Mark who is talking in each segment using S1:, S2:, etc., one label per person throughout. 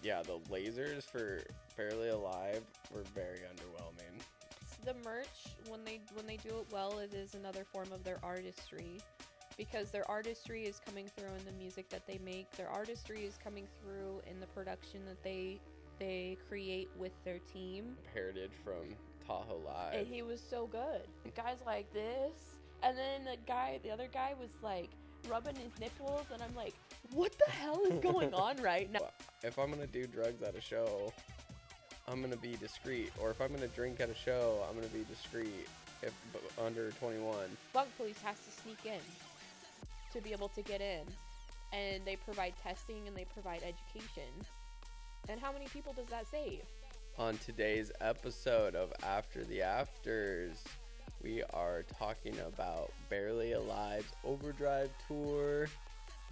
S1: yeah, the lasers for Barely Alive were very underwhelming.
S2: The merch, when they do it well, it is another form of their artistry, because their artistry is coming through in the music that they make. Their artistry is coming through in the production that they create with their team.
S1: Hairitage from Tahoe Live.
S2: And he was so good. The guy's like this, and then the other guy was like rubbing his nipples, and I'm like, what the hell is going on right now?
S1: If I'm gonna do drugs at a show, I'm gonna be discreet. Or if I'm gonna drink at a show, I'm gonna be discreet. If under 21.
S2: Bug police has to sneak in to be able to get in, and they provide testing and they provide education. And how many people does that save?
S1: On today's episode of After the Afters, we are talking about Barely Alive's Overdrive tour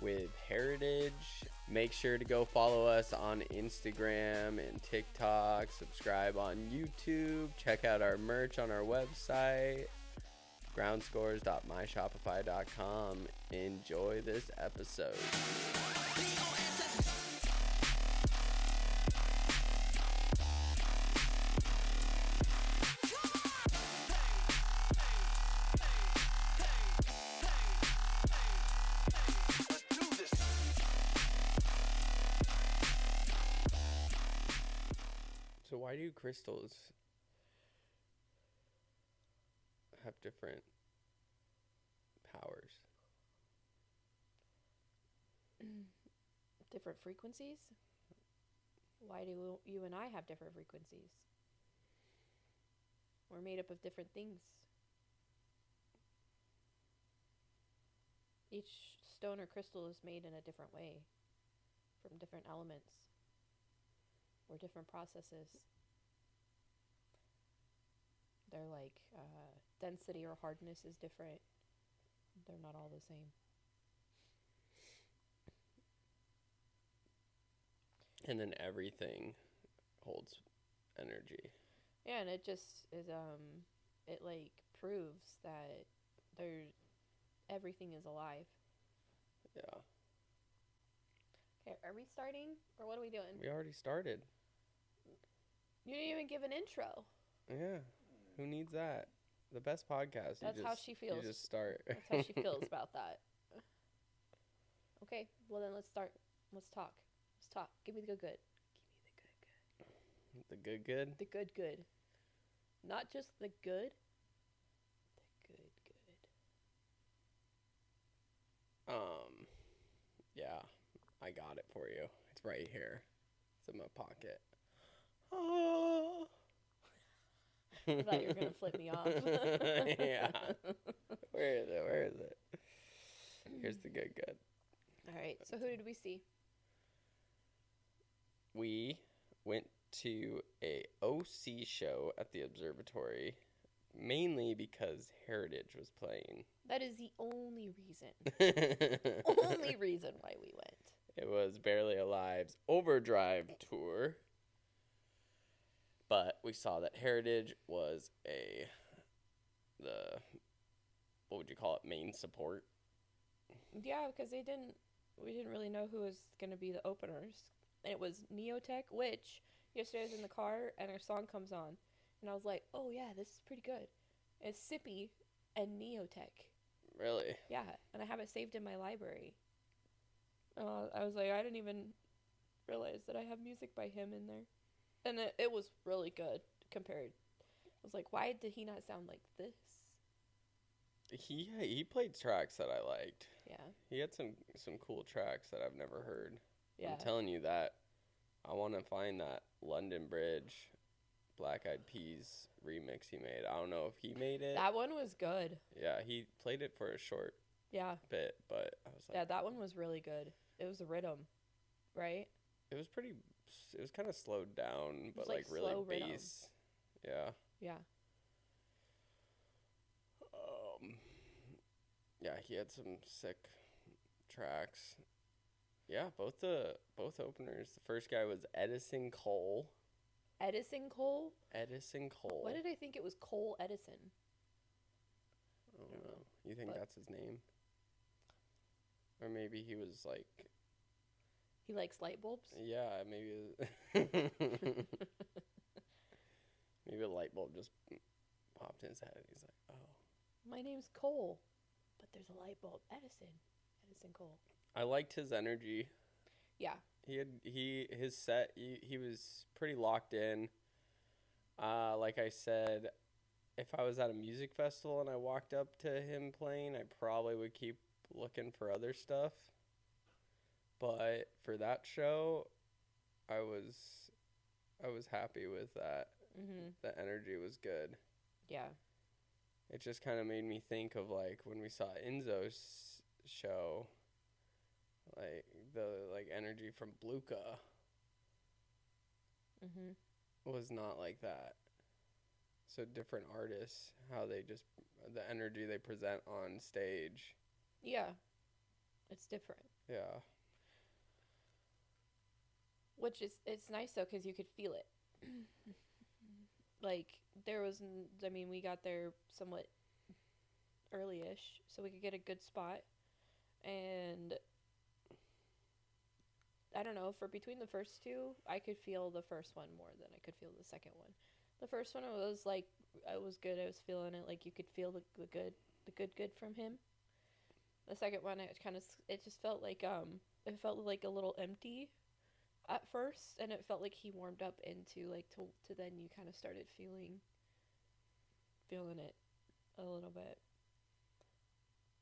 S1: with Hairitage. Make sure to go follow us on Instagram and TikTok. Subscribe on YouTube. Check out our merch on our website, groundscorz.myshopify.com. Enjoy this episode. So why do crystals have different powers?
S2: Different frequencies? Why do you and I have different frequencies? We're made up of different things. Each stone or crystal is made in a different way, from different elements, or different processes. They're like, density or hardness is different. They're not all the same.
S1: And then everything holds energy.
S2: Yeah, and it just is, it like proves that everything is alive.
S1: Yeah.
S2: Okay, are we starting, or what are we doing?
S1: We already started.
S2: You didn't even give an intro.
S1: Yeah. Who needs that? The best podcast.
S2: That's how she feels.
S1: You just start.
S2: That's how she feels about that. Okay, well then let's start. Let's talk. Let's talk. Give me the good.
S1: The good?
S2: The good. Not just the good. The good.
S1: Yeah. I got it for you. It's right here. It's in my pocket. Oh.
S2: I thought you were going to flip me off.
S1: Yeah. Where is it? Here's the good.
S2: All right. So who did we see?
S1: We went to a OC show at the Observatory, mainly because Hairitage was playing.
S2: That is the only reason. Only reason why we went.
S1: It was Barely Alive's Overdrive tour. But we saw that Hairitage was what would you call it, main support?
S2: Yeah, because we didn't really know who was going to be the openers. And it was Neotech, which yesterday I was in the car and our song comes on. And I was like, oh yeah, this is pretty good. It's Sippy and Neotech.
S1: Really?
S2: Yeah, and I have it saved in my library. I was like, I didn't even realize that I have music by him in there. And it was really good compared. I was like, why did he not sound like this?
S1: He played tracks that I liked.
S2: Yeah.
S1: He had some cool tracks that I've never heard.
S2: Yeah.
S1: I'm telling you that I want to find that London Bridge Black Eyed Peas remix he made. I don't know if he made it.
S2: That one was good.
S1: Yeah, he played it for a short bit, but I was like...
S2: Yeah, that one was really good. It was a rhythm, right?
S1: It was kind of slowed down, but like really bass. Yeah.
S2: Yeah.
S1: Yeah, he had some sick tracks. Yeah, both openers. The first guy was Edison Cole.
S2: Edison Cole?
S1: Edison Cole.
S2: Why did I think it was Cole Edison?
S1: I don't know. You think that's his name? Or maybe he was like...
S2: He likes light bulbs?
S1: Yeah, maybe. Maybe a light bulb just popped in his head. He's like, oh.
S2: My name's Cole, but there's a light bulb. Edison Cole.
S1: I liked his energy.
S2: Yeah.
S1: His set, he was pretty locked in. Like I said, if I was at a music festival and I walked up to him playing, I probably would keep looking for other stuff. But for that show, I was happy with that.
S2: Mhm.
S1: The energy was good.
S2: Yeah.
S1: It just kind of made me think of like when we saw Enzo's show, like the energy from Bluka
S2: Mhm.
S1: was not like that. So different artists, how they just the energy they present on stage.
S2: Yeah. It's different.
S1: Yeah.
S2: Which is, it's nice though because you could feel it. Like there was, I mean, we got there somewhat early-ish, so we could get a good spot. And I don't know, for between the first two, I could feel the first one more than I could feel the second one. The first one, it was like, it was good. I was feeling it. Like you could feel the good from him. The second one, it just felt like it felt like a little empty at first, and it felt like he warmed up into like to then you kind of started feeling it a little bit.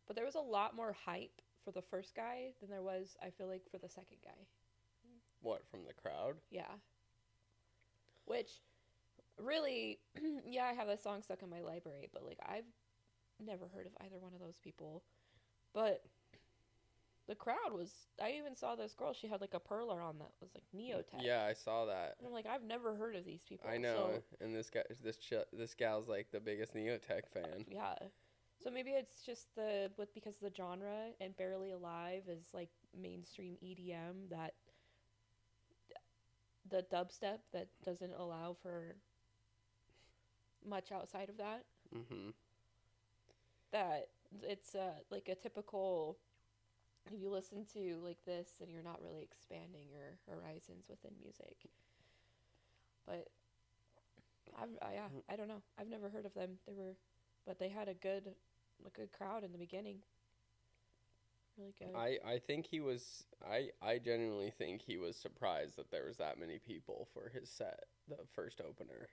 S2: But there was a lot more hype for the first guy than there was, I feel like, for the second guy.
S1: What, from the crowd?
S2: Yeah. Which, really, yeah, I have that song stuck in my library, but like I've never heard of either one of those people. But the crowd was, I even saw this girl, she had like a perler on that was like Neotech.
S1: Yeah, I saw that.
S2: And I'm like, I've never heard of these people.
S1: I know, and this gal's like the biggest Neotech fan.
S2: Yeah. So maybe it's just because the genre and Barely Alive is like mainstream EDM, that the dubstep that doesn't allow for much outside of that.
S1: Mhm.
S2: That it's like a typical, if you listen to like this, then you're not really expanding your horizons within music. But I don't know. I've never heard of them. But they had a good crowd in the beginning. Really good.
S1: I think he was. I genuinely think he was surprised that there was that many people for his set, the first opener.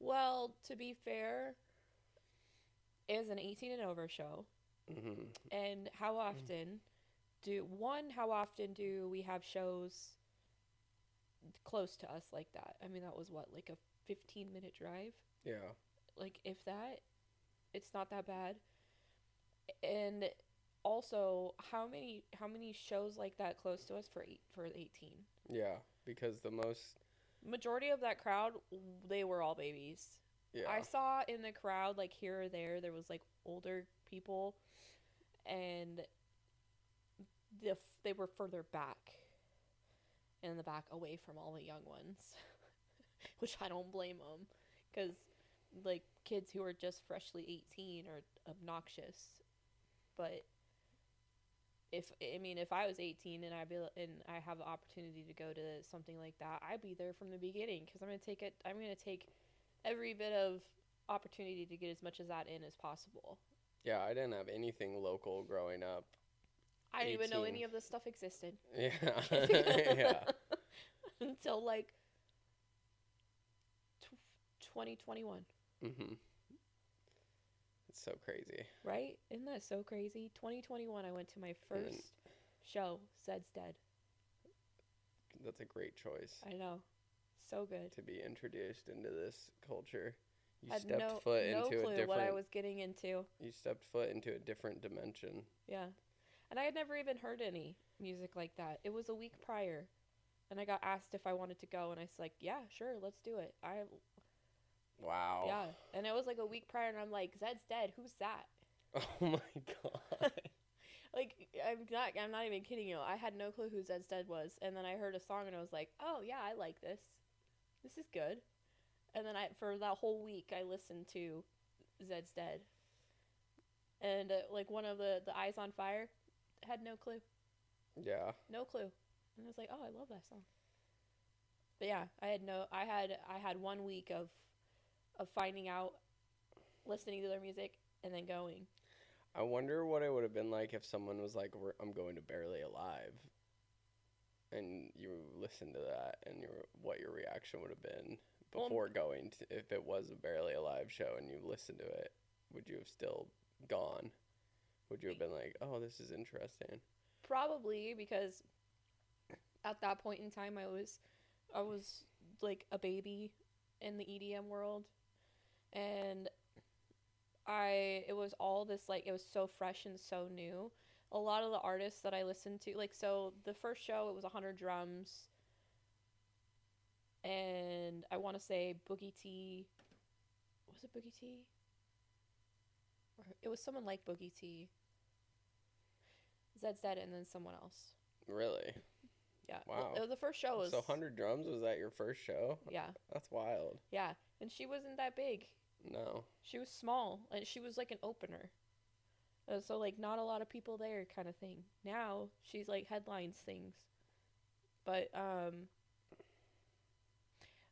S2: Well, to be fair, it is an 18 and over show.
S1: Mm-hmm.
S2: And how often do we have shows close to us like that? I mean, that was what, like a 15-minute drive?
S1: Yeah.
S2: Like, if that, it's not that bad. And also, how many shows like that close to us for 18?
S1: Yeah, because the
S2: majority of that crowd, they were all babies.
S1: Yeah.
S2: I saw in the crowd, like here or there was like older people, and they were further back, in the back, away from all the young ones, which I don't blame them, because like kids who are just freshly 18 are obnoxious. But if I was 18 and I have the opportunity to go to something like that, I'd be there from the beginning, because I'm gonna take every bit of opportunity to get as much of that in as possible.
S1: Yeah, I didn't have anything local growing up.
S2: I didn't even know any of this stuff existed.
S1: Yeah. Yeah.
S2: Until like 2021.
S1: Mhm. It's so crazy.
S2: Right? Isn't that so crazy? 2021, I went to my first show, Zed's Dead.
S1: That's a great choice.
S2: I know. So good.
S1: To be introduced into this culture. You
S2: had
S1: stepped
S2: no
S1: foot into
S2: clue
S1: a different,
S2: what I was getting into.
S1: You stepped foot into a different dimension.
S2: Yeah. And I had never even heard any music like that. It was a week prior. And I got asked if I wanted to go, and I was like, yeah, sure, let's do it.
S1: Wow.
S2: Yeah. And it was like a week prior, and I'm like, Zed's Dead, who's that?
S1: Oh my god.
S2: Like, I'm not even kidding you. I had no clue who Zed's Dead was. And then I heard a song, and I was like, oh yeah, I like this. This is good. And then for that whole week, I listened to Zed's Dead. And like one of the Eyes on Fire, had no clue.
S1: Yeah.
S2: No clue. And I was like, oh, I love that song. But yeah, I had 1 week of finding out, listening to their music, and then going.
S1: I wonder what it would have been like if someone was like, I'm going to Barely Alive, and you listened to that, and what your reaction would have been before going to, if it was a Barely Alive show and you listened to it. Would you have still gone? Would you have been like, oh, this is interesting?
S2: Probably, because at that point in time I was like a baby in the EDM world, and it was all this, like, it was so fresh and so new. A lot of the artists that I listened to, like, so the first show, it was 100 drums, and I want to say Boogie T. Was it Boogie T? Or it was someone like Boogie T. Zed, and then someone else.
S1: Really?
S2: Yeah.
S1: Wow.
S2: Well, the first show was...
S1: So 100 drums, was that your first show?
S2: Yeah.
S1: That's wild.
S2: Yeah. And she wasn't that big.
S1: No.
S2: She was small, and she was like an opener. So, like, not a lot of people there kind of thing. Now, she's, like, headlines things. But,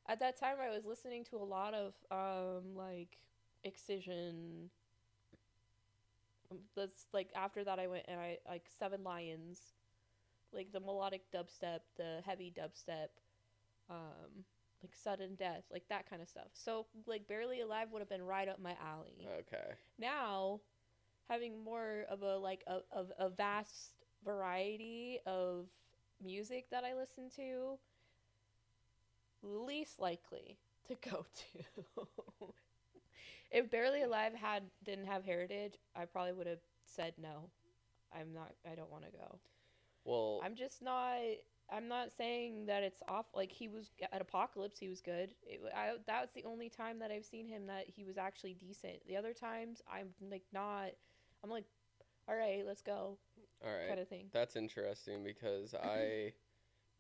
S2: at that time, I was listening to a lot of, like, Excision. That's, like, after that I went and like, Seven Lions. Like, the melodic dubstep, the heavy dubstep, like, Sudden Death, like, that kind of stuff. So, like, Barely Alive would have been right up my alley.
S1: Okay.
S2: Now, having more of a vast variety of music that I listen to, least likely to go to. If Barely Alive didn't have Hairitage, I probably would have said no. I don't want to go.
S1: Well,
S2: I'm not saying that it's off. Like, he was at Apocalypse, he was good. That was the only time that I've seen him that he was actually decent. The other times, I'm like, all right, let's go.
S1: All right.
S2: Kind of thing.
S1: That's interesting because I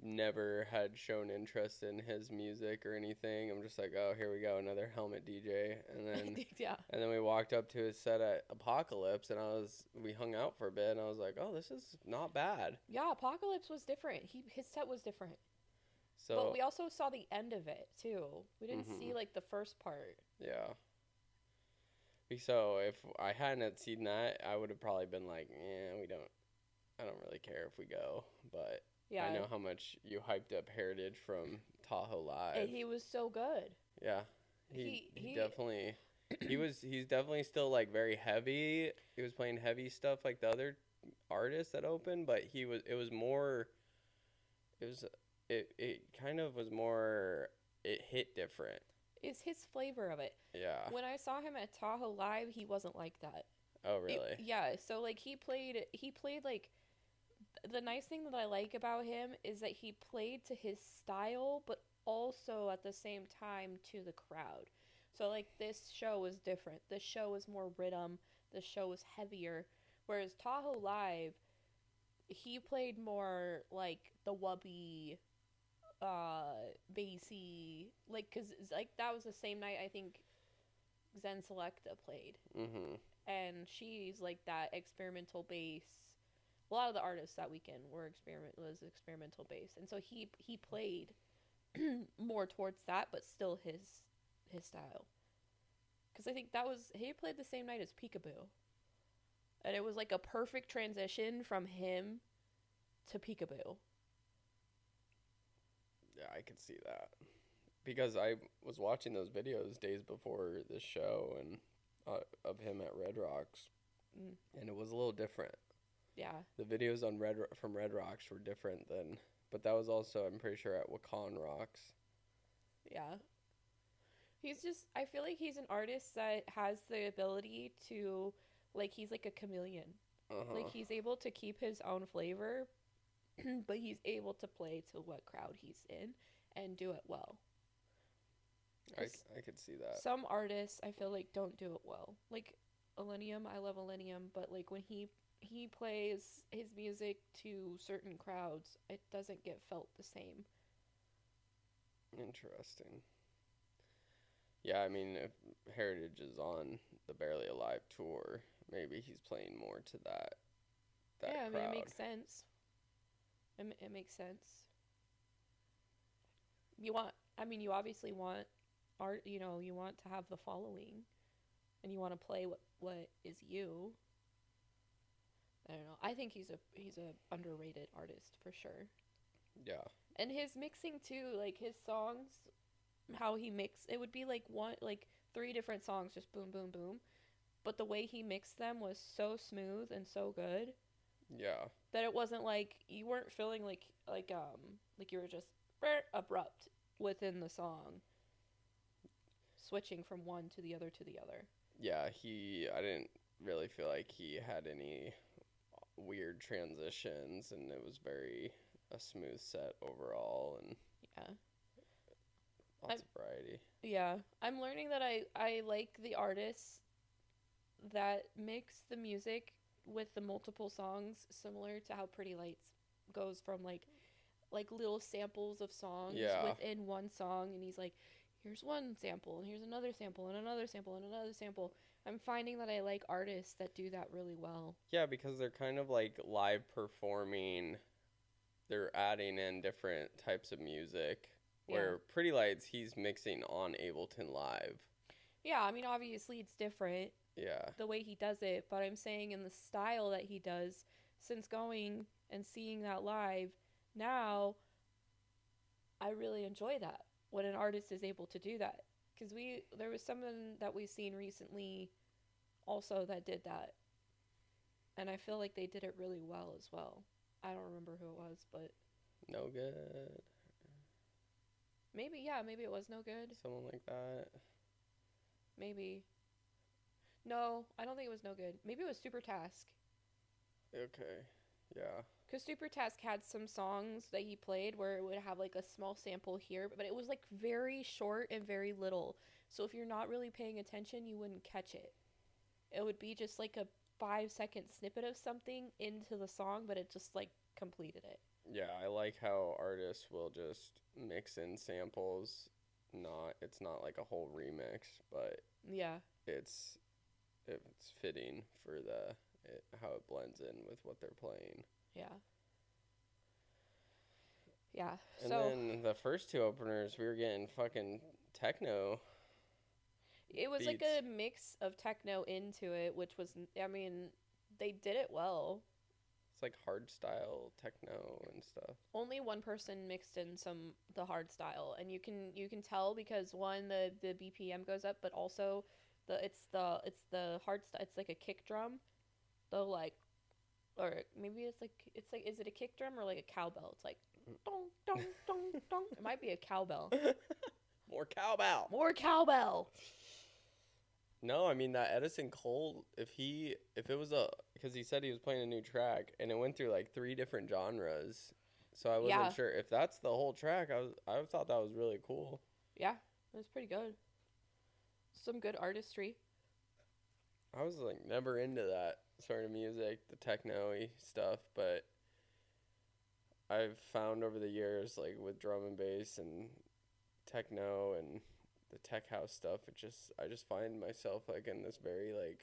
S1: never had shown interest in his music or anything. I'm just like, oh, here we go, another Helmet DJ. And then
S2: yeah.
S1: And then we walked up to his set at Apocalypse, and we hung out for a bit, and I was like, oh, this is not bad.
S2: Yeah, Apocalypse was different. His set was different.
S1: So,
S2: but we also saw the end of it too. We didn't see, like, the first part.
S1: Yeah. So if I hadn't seen that, I would have probably been like, I don't really care if we go. But yeah, I know how much you hyped up Hairitage from Tahoe Live.
S2: And he was so good.
S1: Yeah. He definitely... he's definitely still, like, very heavy. He was playing heavy stuff like the other artists that opened, but it kind of was more, it hit different.
S2: It's his flavor of it.
S1: Yeah.
S2: When I saw him at Tahoe Live, he wasn't like that.
S1: Oh, really?
S2: Yeah, so, like, he played, like, the nice thing that I like about him is that he played to his style, but also at the same time to the crowd. So, like, this show was different. This show was more rhythm. This show was heavier. Whereas Tahoe Live, he played more, like, the wubby, bassy, like, because, like, that was the same night I think Zen Selecta played.
S1: Mm-hmm.
S2: And she's, like, that experimental bass. A lot of the artists that weekend was experimental bass. And so he played more towards that, but still his style. Because I think he played the same night as Peekaboo. And it was like a perfect transition from him to Peekaboo.
S1: Yeah, I could see that. Because I was watching those videos days before this show and of him at Red Rocks. And it was a little different.
S2: Yeah.
S1: The videos from Red Rocks were different but that was also, I'm pretty sure, at Wakan Rocks.
S2: Yeah. I feel like he's an artist that has the ability to, like, he's like a chameleon.
S1: Uh-huh.
S2: Like, he's able to keep his own flavor, but he's able to play to what crowd he's in and do it well.
S1: I could see that.
S2: Some artists, I feel like, don't do it well. Like, Illenium, I love Illenium, but, like, when he plays his music to certain crowds, it doesn't get felt the same.
S1: Interesting. Yeah, I mean, if Hairitage is on the Barely Alive tour, maybe he's playing more to that
S2: yeah,
S1: crowd.
S2: I mean, it makes sense. It makes sense. You want, I mean, you obviously want art, you know, you want to have the following and you want to play what is you. I don't know. I think he's a underrated artist for sure.
S1: Yeah.
S2: And his mixing too, like his songs, how he mix it would be like one like three different songs just boom boom boom, but the way he mixed them was so smooth and so good
S1: Yeah.
S2: that it wasn't like you weren't feeling like you were just abrupt within the song, switching from one to the other to the other.
S1: Yeah, I didn't really feel like he had any weird transitions, and it was very a smooth set overall, and
S2: Yeah.
S1: lots of variety.
S2: Yeah. I'm learning that I like the artists that mix the music with the multiple songs, similar to how Pretty Lights goes from like little samples of songs
S1: Yeah.
S2: within one song, and he's like, here's one sample and here's another sample and another sample and another sample. I'm finding that I like artists that do that really well.
S1: Yeah, because they're kind of like live performing. They're adding in different types of music. Where Pretty Lights, he's mixing on Ableton Live.
S2: Yeah, I mean, obviously it's different.
S1: Yeah.
S2: The way he does it, but I'm saying in the style that he does, since going and seeing that live, now I really enjoy that when an artist is able to do that. Because there was someone that we've seen recently also that did that. And I feel like they did it really well as well. I don't remember who it was, but
S1: No Good.
S2: maybe it was No Good.
S1: Someone like that.
S2: Maybe. No, I don't think it was No Good. Maybe it was Super Task.
S1: Okay. Yeah.
S2: Because Super Task had some songs that he played where it would have like a small sample here, but it was like very short and very little. So if you're not really paying attention, you wouldn't catch it. It would be just like a 5-second snippet of something into the song, but it just like completed it.
S1: Yeah, I like how artists will just mix in samples. It's not like a whole remix, but
S2: yeah,
S1: it's fitting for how it blends in with what they're playing.
S2: Yeah. Yeah.
S1: And then the first two openers, we were getting fucking techno.
S2: It was
S1: beats.
S2: like a mix of techno into it, which was, I mean, they did it well.
S1: It's like hard style techno and stuff.
S2: Only one person mixed in the hard style, and you can tell because one the BPM goes up, but also it's the hard style. It's like a kick drum, or maybe it's like is it a kick drum or like a cowbell? It's like dong dong dong dong. It might be a cowbell.
S1: More cowbell.
S2: More cowbell.
S1: No, I mean that Edison Cole, if it was because he said he was playing a new track and it went through like 3 different genres, so I wasn't sure if that's the whole track. I thought that was really cool.
S2: Yeah, it was pretty good. Some good artistry.
S1: I was like never into that sort of music, the techno-y stuff, but I've found over the years, like with drum and bass and techno and the tech house stuff, I just find myself like in this very like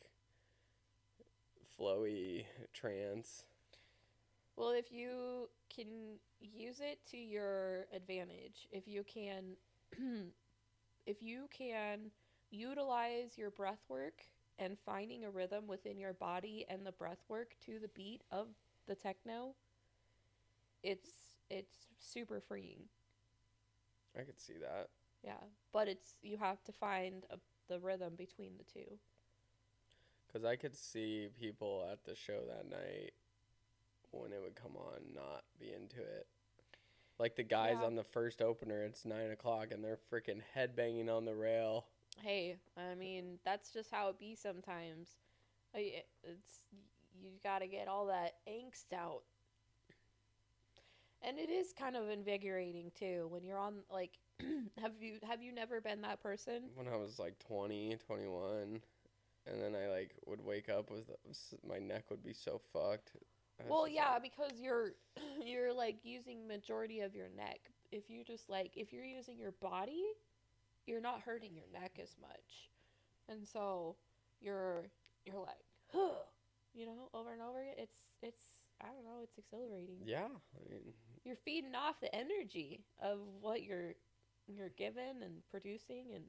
S1: flowy trance.
S2: Well, if you can use it to your advantage, if you can utilize your breath work and finding a rhythm within your body and the breath work to the beat of the techno, it's super freeing.
S1: I could see that.
S2: Yeah, but you have to find the rhythm between the two.
S1: Because I could see people at the show that night when it would come on not be into it. Like the guys on the first opener, it's 9 o'clock and they're freaking headbanging on the rail.
S2: Hey, I mean, that's just how it be sometimes. You gotta get all that angst out. And it is kind of invigorating too when you're on like have you never been that person?
S1: When I was like 20, 21, and then I like would wake up with my neck would be so fucked.
S2: Well, yeah, because you're like using majority of your neck. If you're using your body, you're not hurting your neck as much. And so you're like, over and over again. I don't know, it's exhilarating.
S1: Yeah, I mean,
S2: You're feeding off the energy of what you're given and producing, and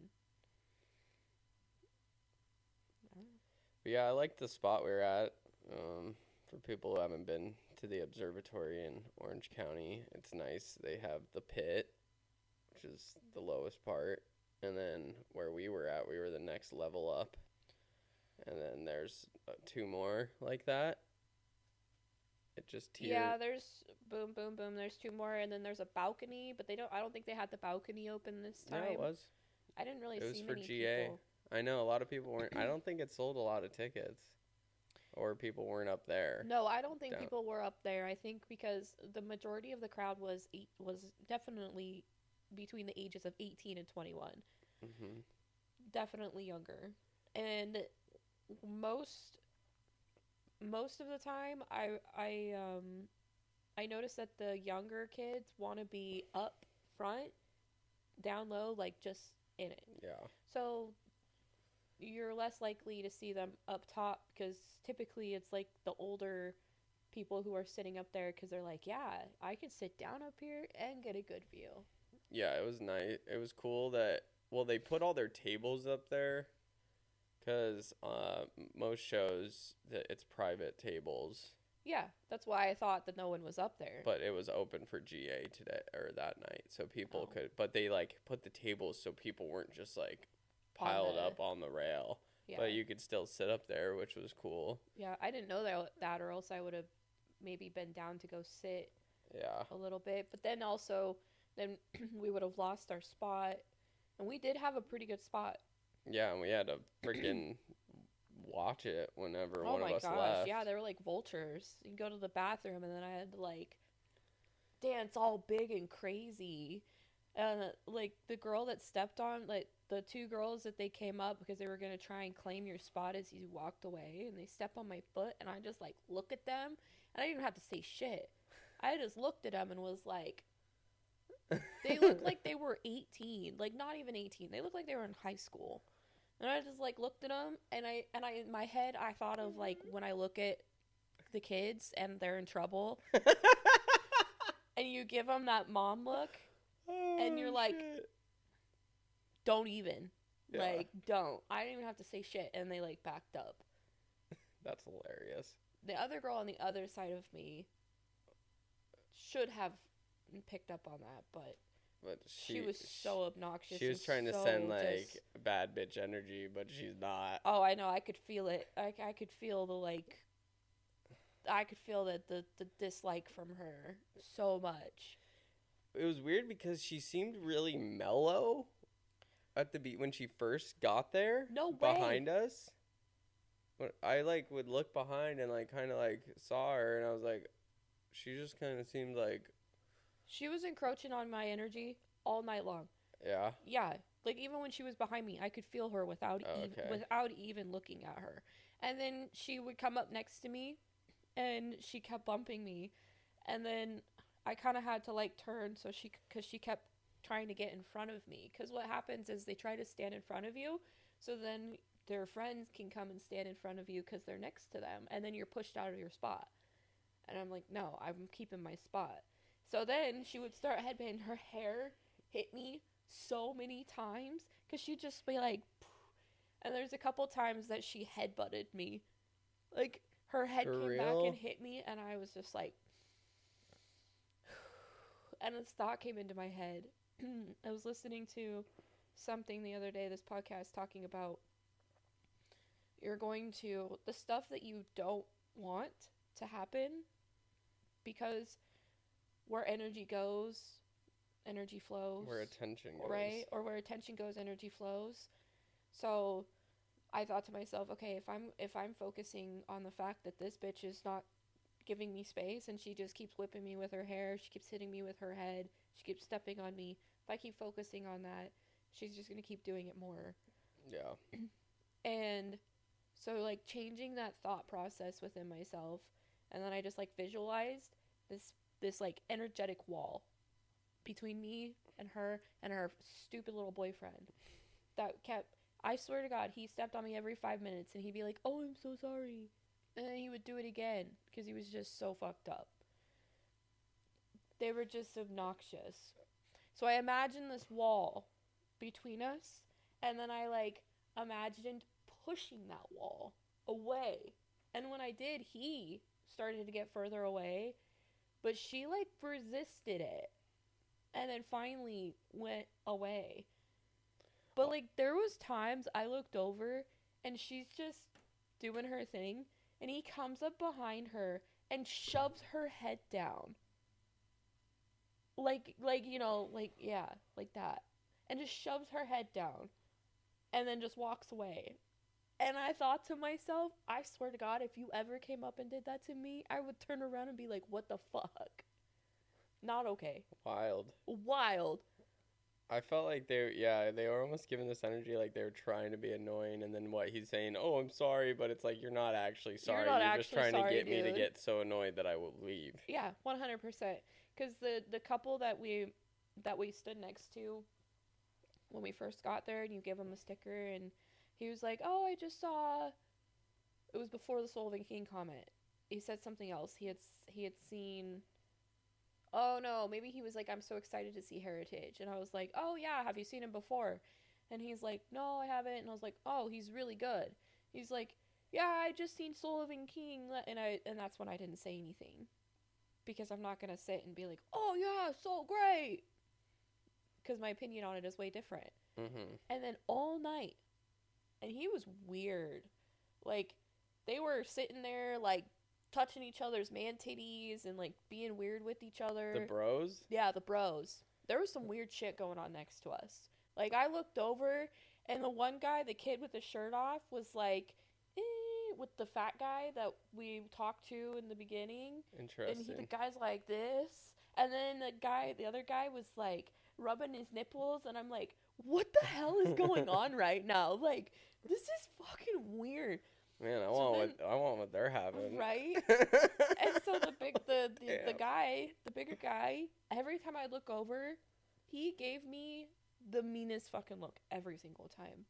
S1: but yeah, I like the spot we were at. For people who haven't been to the Observatory in Orange County, it's nice. They have the pit, which is the lowest part, and then where we were at, we were the next level up, and then there's two more like that. It just
S2: yeah, there's boom, boom, boom. There's two more, and then there's a balcony, but I don't think they had the balcony open this time.
S1: No, it was.
S2: I didn't really
S1: It was
S2: see
S1: for
S2: many
S1: GA.
S2: people.
S1: I know a lot of people weren't. I don't think it sold a lot of tickets, or people weren't up there.
S2: No, I don't think people were up there. I think because the majority of the crowd was definitely between the ages of 18 and 21.
S1: Mm-hmm.
S2: Definitely younger. And most of the time I noticed that the younger kids want to be up front, down low, like just in it.
S1: Yeah.
S2: So you're less likely to see them up top because typically it's like the older people who are sitting up there because they're like, yeah, I could sit down up here and get a good view.
S1: Yeah, it was nice. It was cool that, well, they put all their tables up there because most shows that it's private tables.
S2: Yeah, that's why I thought that no one was up there.
S1: But it was open for GA today or that night, so people could. But they like put the tables so people weren't just like piled up on the rail. Yeah. But you could still sit up there, which was cool.
S2: Yeah, I didn't know that, or else I would have maybe been down to go sit.
S1: Yeah.
S2: A little bit, but then we would have lost our spot, and we did have a pretty good spot.
S1: Yeah, and we had to freaking watch it whenever one of us left. Oh my gosh,
S2: yeah, they were like vultures. You go to the bathroom, and then I had to like dance all big and crazy. And like the girl that stepped on, like the two girls that they came up because they were gonna try and claim your spot as you walked away, and they step on my foot, and I just like look at them, and I didn't even have to say shit. I just looked at them and was like, they looked like they were 18, like not even 18. They looked like they were in high school. And I just like looked at them, and I in my head I thought of like when I look at the kids and they're in trouble, and you give them that mom look, and you're like, don't even, like don't. I didn't even have to say shit, and they like backed up.
S1: That's hilarious.
S2: The other girl on the other side of me should have picked up on that, but she was so obnoxious.
S1: She was trying to send like bad bitch energy, but she's not.
S2: Oh, I know. I could feel it. I could feel the dislike from her so much.
S1: It was weird because she seemed really mellow at the beat when she first got there.
S2: No way.
S1: Behind us. But I like would look behind and like kind of like saw her, and I was like, she just kind of seemed like
S2: she was encroaching on my energy all night long.
S1: Yeah.
S2: Yeah. Like even when she was behind me, I could feel her without even looking at her. And then she would come up next to me, and she kept bumping me, and then I kind of had to like turn because she kept trying to get in front of me. Because what happens is they try to stand in front of you, so then their friends can come and stand in front of you because they're next to them, and then you're pushed out of your spot. And I'm like, no, I'm keeping my spot. So then she would start headbanging. Her hair hit me so many times because she'd just be like, poof. And there's a couple times that she headbutted me. Like her head came back and hit me, and I was just like, and this thought came into my head. I was listening to something the other day, this podcast talking about the stuff that you don't want to happen, because where energy goes, energy flows.
S1: Where attention goes.
S2: Right? Or where attention goes, energy flows. So I thought to myself, okay, if I'm focusing on the fact that this bitch is not giving me space, and she just keeps whipping me with her hair, she keeps hitting me with her head, she keeps stepping on me, if I keep focusing on that, she's just going to keep doing it more.
S1: Yeah.
S2: And so like changing that thought process within myself, and then I just like visualized this like energetic wall between me and her stupid little boyfriend that kept, I swear to God, he stepped on me every 5 minutes, and he'd be like, oh, I'm so sorry. and then he would do it again because he was just so fucked up. They were just obnoxious. So I imagined this wall between us, and then I like imagined pushing that wall away. And when I did, he started to get further away, but she like resisted it and then finally went away. But like there was times I looked over and she's just doing her thing and he comes up behind her and shoves her head down. Like you know, like yeah, like that. And just shoves her head down and then just walks away. And I thought to myself, I swear to God, if you ever came up and did that to me, I would turn around and be like, what the fuck? Not okay. Wild.
S1: I felt like they were almost giving this energy like they were trying to be annoying, and then what he's saying, oh, I'm sorry, but it's like, you're not actually sorry. You're just trying to get me to get so annoyed that I will leave.
S2: Yeah, 100%. Because the couple that we stood next to when we first got there, and you give him a sticker, and he was like, oh, I just saw, it was before the Soul of a King comment. He said something else. He had seen, oh no, maybe he was like, I'm so excited to see Hairitage. And I was like, oh yeah, have you seen him before? And he's like, no, I haven't. And I was like, oh, he's really good. He's like, yeah, I just seen Soul of a King. And that's when I didn't say anything. Because I'm not going to sit and be like, oh yeah, so great. Because my opinion on it is way different.
S1: Mm-hmm.
S2: And then all night, and he was weird. Like, they were sitting there, like, touching each other's man titties and, like, being weird with each other.
S1: The bros?
S2: Yeah, the bros. There was some weird shit going on next to us. Like, I looked over, and the one guy, the kid with the shirt off, was like, with the fat guy that we talked to in the beginning.
S1: Interesting.
S2: And the guy's like this. And then the other guy was, like, rubbing his nipples, and I'm like, what the hell is going on right now? Like, this is fucking weird.
S1: Man, I want what they're having.
S2: Right? And so the bigger guy, every time I look over, he gave me the meanest fucking look every single time.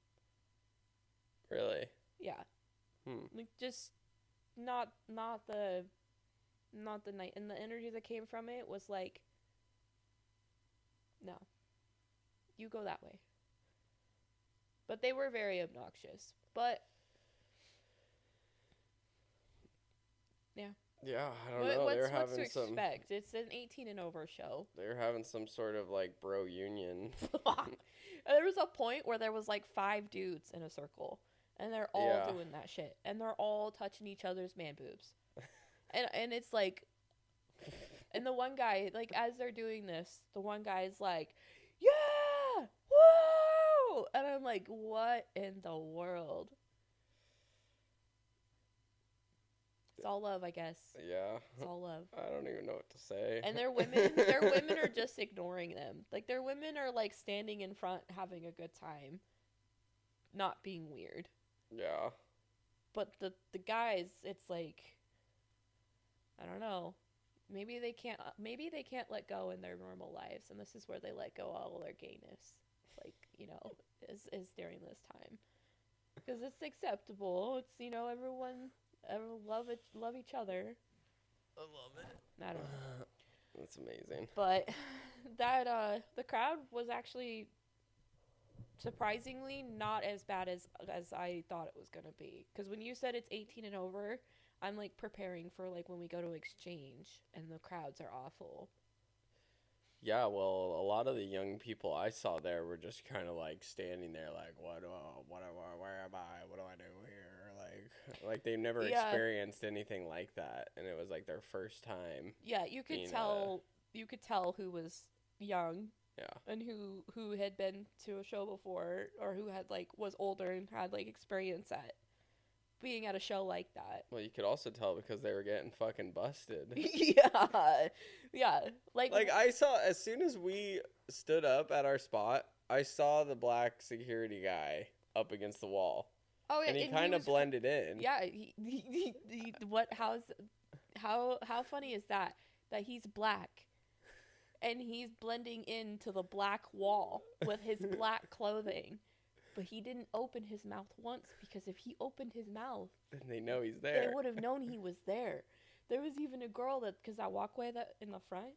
S1: Really?
S2: Yeah. Like, just not the night, and the energy that came from it was like, no, you go that way. But they were very obnoxious. But yeah.
S1: Yeah, I don't know.
S2: What's to expect? It's an 18 and over show.
S1: They're having some sort of like bro union.
S2: There was a point where there was like 5 dudes in a circle, and they're all doing that shit, and they're all touching each other's man boobs, and it's like, and the one guy, like, as they're doing this, the one guy's like, yeah, woo, and I'm like, what in the world? It's all love, I guess.
S1: Yeah.
S2: It's all love.
S1: I don't even know what to say.
S2: And their women are just ignoring them. Like, their women are, like, standing in front having a good time, not being weird.
S1: Yeah.
S2: But the guys, it's like, I don't know. Maybe they can't let go in their normal lives, and this is where they let go all of their gayness. Like, you know, is during this time. Because it's acceptable. It's, you know, everyone love each other.
S1: I love it.
S2: I don't know.
S1: That's amazing.
S2: But that the crowd was actually surprisingly not as bad as I thought it was gonna be. Because when you said it's 18 and over, I'm like preparing for like when we go to exchange and the crowds are awful.
S1: Yeah, well, a lot of the young people I saw there were just kind of like standing there, like, where am I? What do I do here? Like they've never experienced anything like that, and it was like their first time.
S2: Yeah, you could tell. You could tell who was young.
S1: Yeah.
S2: And who had been to a show before, or who had like was older and had like experience at being at a show like that.
S1: Well, you could also tell because they were getting fucking busted.
S2: Yeah. Like
S1: I saw, as soon as we stood up at our spot, I saw the black security guy up against the wall.
S2: Oh yeah,
S1: and he kind of blended in.
S2: Yeah, how funny is that he's black, and he's blending into the black wall with his black clothing, But he didn't open his mouth once, because if he opened his mouth,
S1: then they know he's there.
S2: they would have known he was there. There was even a girl that, because that walkway that in the front,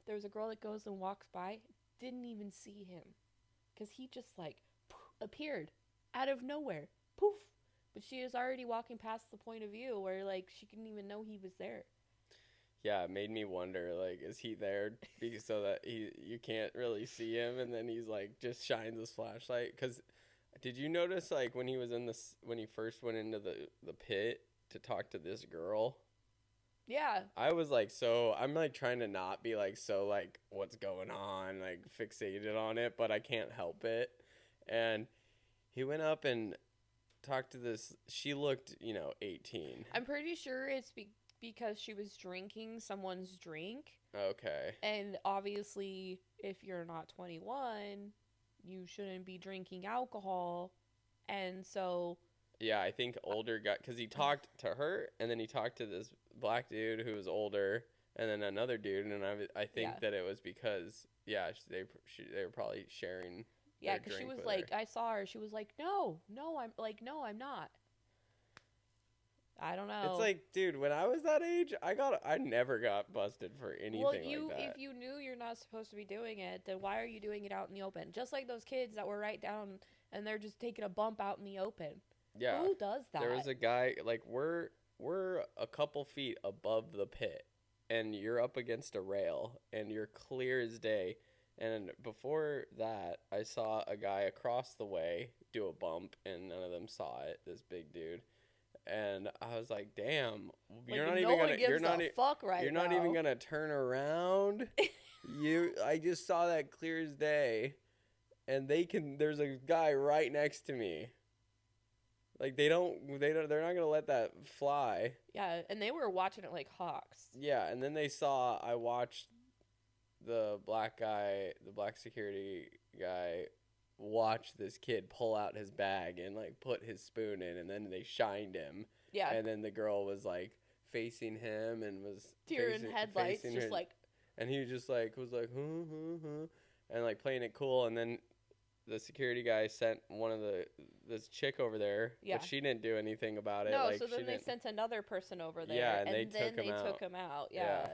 S2: there was a girl that goes and walks by, didn't even see him, because he just like poof, appeared out of nowhere, poof. But she was already walking past the point of view where like she didn't even know he was there.
S1: Yeah, it made me wonder, like, is he there so that you can't really see him, and then he's like just shines his flashlight? Because did you notice, like, when he was when he first went into the pit to talk to this girl?
S2: Yeah.
S1: I was like, I'm like trying to not be like so like what's going on, like fixated on it, but I can't help it. And he went up and talked to this. She looked, 18.
S2: I'm pretty sure it's because she was drinking someone's drink.
S1: Okay.
S2: And obviously, if you're not 21, you shouldn't be drinking alcohol. And so...
S1: Yeah, I think older guy, because he talked to her, and then he talked to this black dude who was older, and then another dude, and I think that it was because, they were probably sharing.
S2: Yeah, because she was like, I saw her, she was like, no, I'm not. I don't know.
S1: It's like, dude, when I was that age, I never got busted for anything like that.
S2: If you knew you're not supposed to be doing it, then why are you doing it out in the open? Just like those kids that were right down, and they're just taking a bump out in the open.
S1: Yeah.
S2: Who does that?
S1: There was a guy, like, we're a couple feet above the pit, and you're up against a rail, and you're clear as day. And before that, I saw a guy across the way do a bump, and none of them saw it, this big dude. And I was like, damn, you're not even gonna turn around. I just saw that clear as day. And there's a guy right next to me. Like, they're not going to let that fly.
S2: Yeah, and they were watching it like hawks.
S1: Yeah, and then I watched the black security guy watch this kid pull out his bag and, like, put his spoon in, and then they shined him.
S2: Yeah.
S1: And then the girl was, like, facing him and was...
S2: Deer in headlights, just like...
S1: And he just, like, was like, and, like, playing it cool, and then... The security guy sent this chick over there, but she didn't do anything about it.
S2: No,
S1: like,
S2: so then they sent another person over there,
S1: yeah, and
S2: then
S1: they
S2: took him out. Yeah.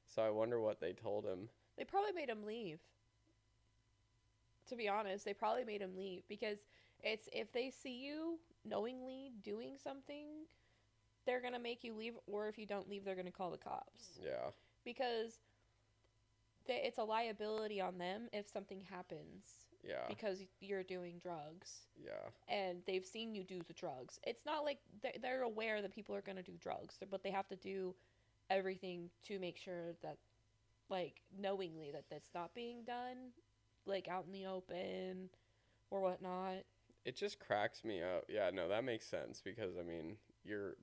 S1: So I wonder what they told him.
S2: They probably made him leave. To be honest, they probably made him leave, because it's if they see you knowingly doing something, they're gonna make you leave, or if you don't leave, they're gonna call the cops.
S1: Yeah.
S2: Because it's a liability on them if something happens.
S1: Yeah.
S2: Because you're doing drugs.
S1: Yeah.
S2: And they've seen you do the drugs. It's not like they're aware that people are going to do drugs, but they have to do everything to make sure that, like, knowingly that that's not being done, like, out in the open or whatnot.
S1: It just cracks me up. Yeah, no, that makes sense, because, I mean, you're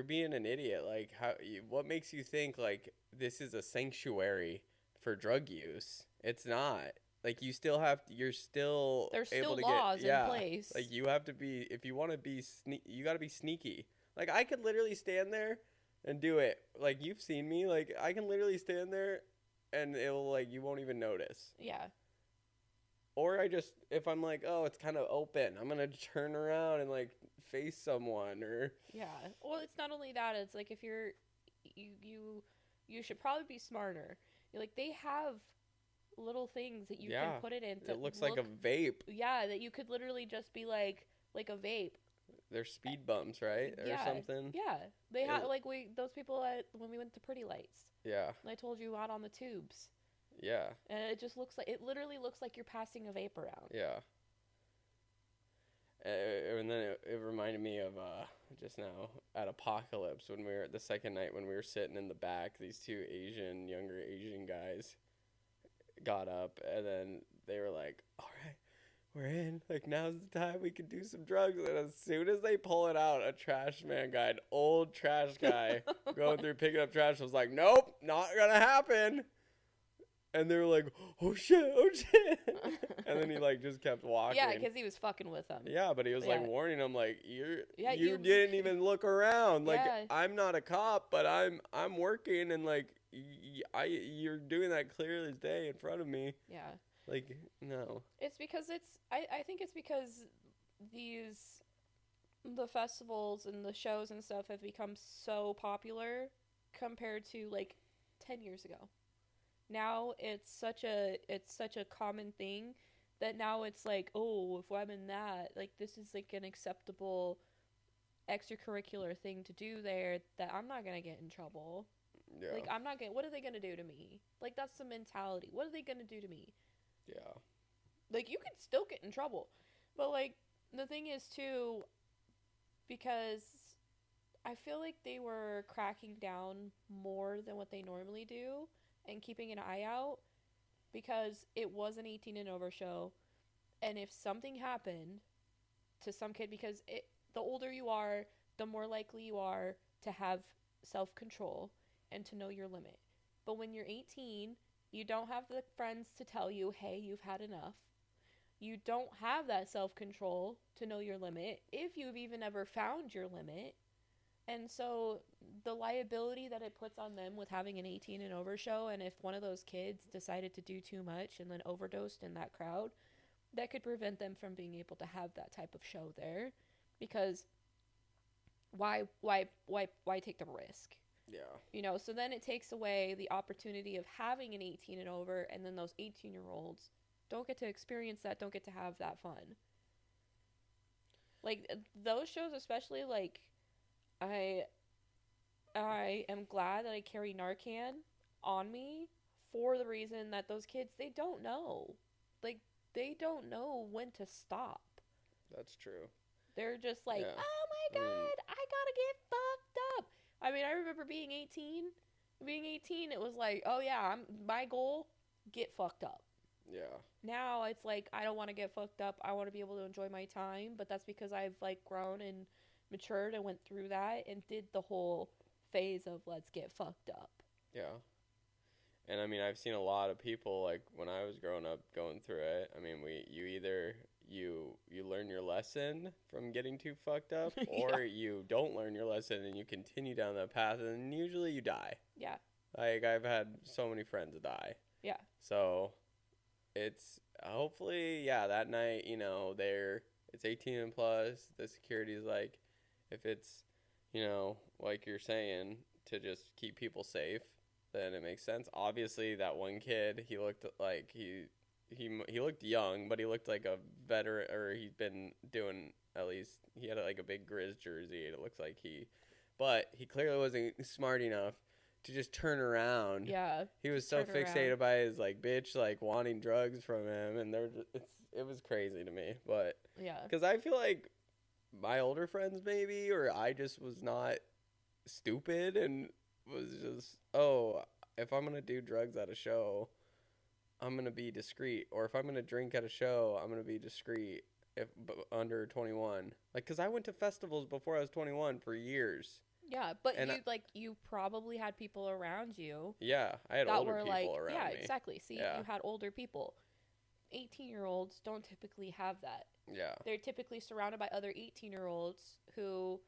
S1: being an idiot. Like, what makes you think, like, this is a sanctuary for drug use? It's not. Like, there's still laws in place. Like, you have to be, if you want to be, you got to be sneaky. Like, I could literally stand there and do it. Like, you've seen me. Like, I can literally stand there and it'll, like, you won't even notice.
S2: Yeah.
S1: Or if I'm like, oh, it's kind of open, I'm going to turn around and, like, face someone or.
S2: Yeah. Well, it's not only that. It's like, if you should probably be smarter. Like, they have little things that you can put it in.
S1: It looks like a vape.
S2: Yeah, that you could literally just be like a vape.
S1: They're speed bumps, right? Or something.
S2: Yeah, they had those people when we went to Pretty Lights.
S1: Yeah.
S2: I told you out on the tubes.
S1: Yeah.
S2: And it literally looks like you're passing a vape around.
S1: Yeah. And then it reminded me of just now at Apocalypse, when the second night when we were sitting in the back, these two younger Asian guys got up, and then they were like, all right, we're in, like, now's the time we can do some drugs. And as soon as they pull it out, a trash man guy, an old trash guy going through picking up trash, was like, nope, not gonna happen. And they were like, oh shit. And then he, like, just kept walking.
S2: Yeah, because he was fucking with them.
S1: Yeah, but he was like warning them, like, you didn't even look around. Like, I'm not a cop, but I'm working, and, like, you're doing that clear as day in front of me.
S2: Yeah.
S1: Like, no.
S2: It's because I think it's because the festivals and the shows and stuff have become so popular compared to like 10 years ago. Now it's such a common thing that now it's like, oh, if I'm in that, like this is like an acceptable extracurricular thing to do there, that I'm not going to get in trouble.
S1: Yeah.
S2: Like I'm not going to, what are they going to do to me? Like that's the mentality. What are they going to do to me?
S1: Yeah.
S2: Like you could still get in trouble. But like the thing is too, because I feel like they were cracking down more than what they normally do and keeping an eye out, because it was an 18 and over show, and if something happened to some kid, because the older you are, the more likely you are to have self-control and to know your limit. But when you're 18, you don't have the friends to tell you, "Hey, you've had enough." You don't have that self-control to know your limit if you've even ever found your limit. And so the liability that it puts on them with having an 18 and over show, and if one of those kids decided to do too much and then overdosed in that crowd, that could prevent them from being able to have that type of show there, because why take the risk?
S1: Yeah.
S2: You know, so then it takes away the opportunity of having an 18 and over, and then those 18-year-olds don't get to experience that, don't get to have that fun. Like those shows especially, like I am glad that I carry Narcan on me for the reason that those kids, they don't know. Like they don't know when to stop.
S1: That's true.
S2: They're just like,
S1: Yeah.
S2: "Oh my god, I gotta get fucked up." I mean, I remember being 18. Being 18, it was like, "Oh yeah, my goal, get fucked up."
S1: Yeah.
S2: Now it's like, I don't want to get fucked up. I want to be able to enjoy my time, but that's because I've like grown and matured and went through that and did the whole phase of let's get fucked up.
S1: Yeah. And I mean, I've seen a lot of people, like when I was growing up, going through it. I mean, you either you learn your lesson from getting too fucked up, or
S2: Yeah.
S1: you don't learn your lesson and you continue down that path, and usually you die.
S2: Yeah.
S1: Like I've had so many friends die.
S2: Yeah.
S1: So it's hopefully, yeah, that night, it's 18 and plus. The security's like, if it's, like you're saying, to just keep people safe, then it makes sense. Obviously, that one kid, he looked like he looked young, but he looked like a veteran, or he'd been doing, at least he had like a big Grizz jersey. It looks like but he clearly wasn't smart enough to just turn around.
S2: Yeah.
S1: He was so fixated by his like bitch like wanting drugs from him, and it was crazy to me. But
S2: Yeah.
S1: because I feel like my older friends maybe, or I just was not stupid and was just, oh, if I'm gonna do drugs at a show, I'm gonna be discreet, or if I'm gonna drink at a show, I'm gonna be discreet if under 21. Like, cause I went to festivals before I was 21 for years.
S2: Yeah, but
S1: And
S2: you probably had people around you.
S1: Yeah, I had
S2: that
S1: older
S2: were
S1: people
S2: like,
S1: around
S2: yeah,
S1: me.
S2: exactly. See,
S1: Yeah.
S2: you had older people. 18-year-olds don't typically have that.
S1: Yeah.
S2: They're typically surrounded by other 18-year-olds who